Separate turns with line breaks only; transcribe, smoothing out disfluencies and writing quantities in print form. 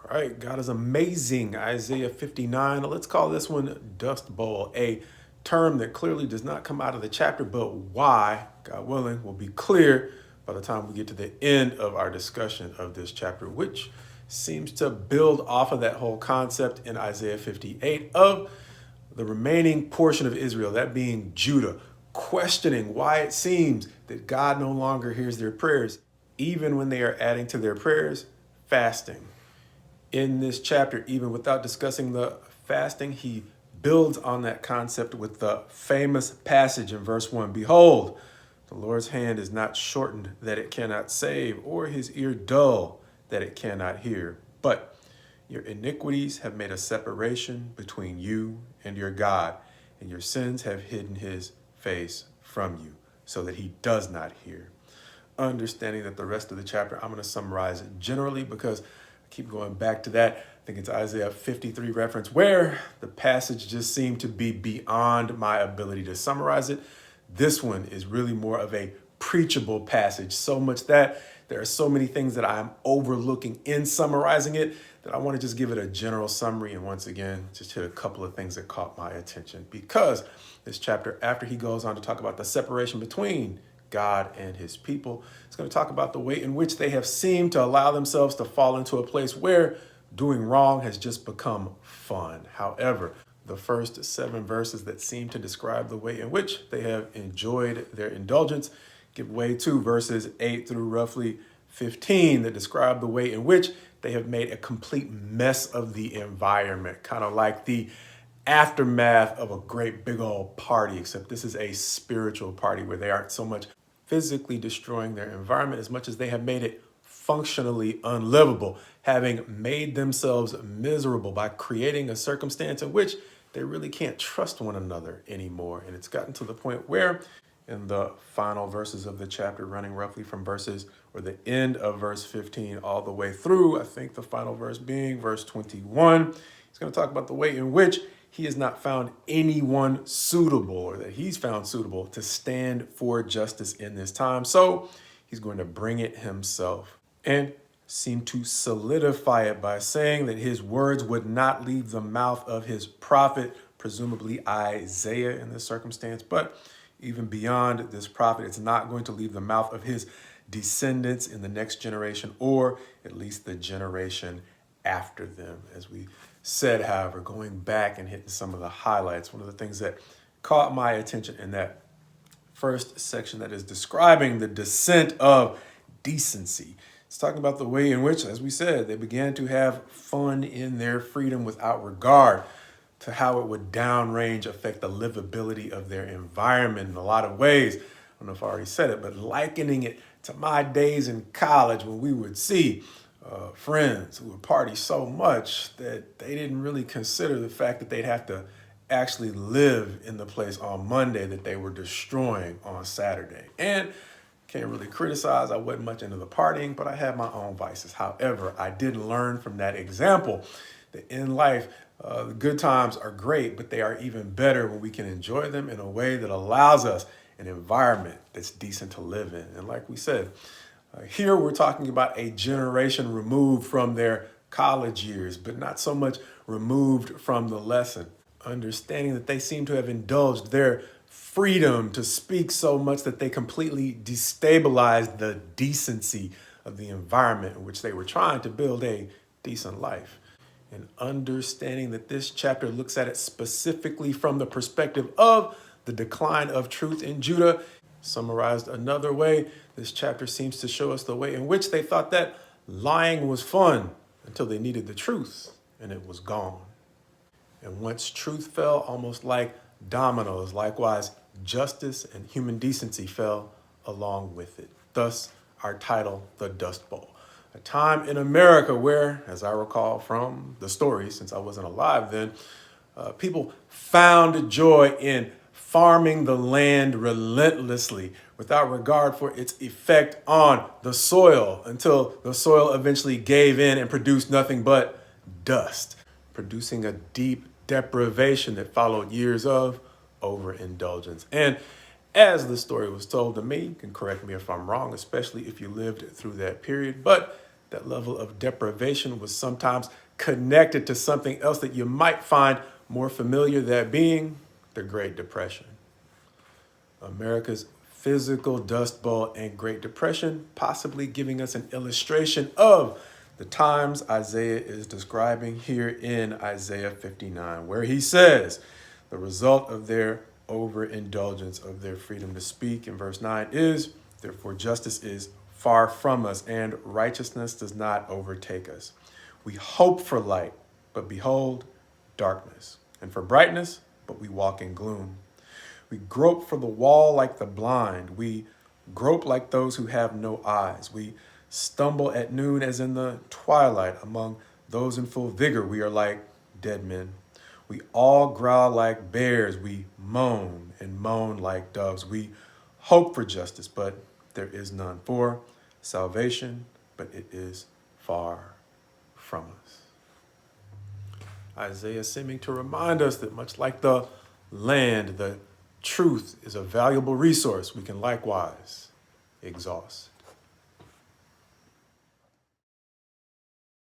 All right, God is amazing. Isaiah 59. Let's call this one Dust Bowl, a term that clearly does not come out of the chapter, but why, God willing, will be clear by the time we get to the end of our discussion of this chapter, which seems to build off of that whole concept in Isaiah 58 of the remaining portion of Israel, that being Judah, questioning why it seems that God no longer hears their prayers, even when they are adding to their prayers fasting. In this chapter, even without discussing the fasting, he builds on that concept with the famous passage in verse 1. Behold, the Lord's hand is not shortened that it cannot save, or his ear dull that it cannot hear. But your iniquities have made a separation between you and your God, and your sins have hidden his face from you, so that he does not hear. Understanding that the rest of the chapter, I'm going to summarize it generally because keep going back to that. I think it's Isaiah 53 reference where the passage just seemed to be beyond my ability to summarize it. This one is really more of a preachable passage, so much that there are so many things that I'm overlooking in summarizing it that I want to just give it a general summary. And once again, just hit a couple of things that caught my attention, because this chapter, after he goes on to talk about the separation between God and his people, it's going to talk about the way in which they have seemed to allow themselves to fall into a place where doing wrong has just become fun. However, the first 7 verses that seem to describe the way in which they have enjoyed their indulgence give way to verses 8 through roughly 15 that describe the way in which they have made a complete mess of the environment, kind of like the aftermath of a great big old party, except this is a spiritual party where they aren't so much physically destroying their environment as much as they have made it functionally unlivable, having made themselves miserable by creating a circumstance in which they really can't trust one another anymore. And it's gotten to the point where in the final verses of the chapter, running roughly from verses or the end of verse 15 all the way through, I think the final verse being verse 21, he's going to talk about the way in which he has not found anyone suitable, or that he's found suitable to stand for justice in this time. So he's going to bring it himself and seem to solidify it by saying that his words would not leave the mouth of his prophet, presumably Isaiah in this circumstance, but even beyond this prophet, it's not going to leave the mouth of his descendants in the next generation, or at least the generation after them. As we said, however, going back and hitting some of the highlights, one of the things that caught my attention in that first section that is describing the descent of decency, it's talking about the way in which, as we said, they began to have fun in their freedom without regard to how it would downrange affect the livability of their environment in a lot of ways. I don't know if I already said it, but likening it to my days in college when we would see friends who would party so much that they didn't really consider the fact that they'd have to actually live in the place on Monday that they were destroying on Saturday. And can't really criticize, I wasn't much into the partying, but I had my own vices. However, I did learn from that example that in life, the good times are great, but they are even better when we can enjoy them in a way that allows us an environment that's decent to live in. And like we said, here we're talking about a generation removed from their college years, but not so much removed from the lesson. Understanding that they seem to have indulged their freedom to speak so much that they completely destabilized the decency of the environment in which they were trying to build a decent life. And understanding that this chapter looks at it specifically from the perspective of the decline of truth in Judah. Summarized another way, this chapter seems to show us the way in which they thought that lying was fun until they needed the truth and it was gone. And once truth fell, almost like dominoes, likewise, justice and human decency fell along with it. Thus, our title, The Dust Bowl. A time in America where, as I recall from the story, since I wasn't alive then, people found joy in farming the land relentlessly without regard for its effect on the soil until the soil eventually gave in and produced nothing but dust, producing a deep deprivation that followed years of overindulgence. And as the story was told to me, you can correct me if I'm wrong, especially if you lived through that period, but That level of deprivation was sometimes connected to something else that you might find more familiar, that being the Great Depression. America's physical dust bowl and Great Depression, possibly giving us an illustration of the times Isaiah is describing here in Isaiah 59, where he says the result of their overindulgence of their freedom to speak in verse 9 is, therefore justice is far from us and righteousness does not overtake us. We hope for light, but behold, darkness, and for brightness, but we walk in gloom. We grope for the wall like the blind. We grope like those who have no eyes. We stumble at noon as in the twilight. Among those in full vigor, we are like dead men. We all growl like bears. We moan and moan like doves. We hope for justice, but there is none. For salvation, but it is far from us. Isaiah seeming to remind us that much like the land, the truth is a valuable resource we can likewise exhaust.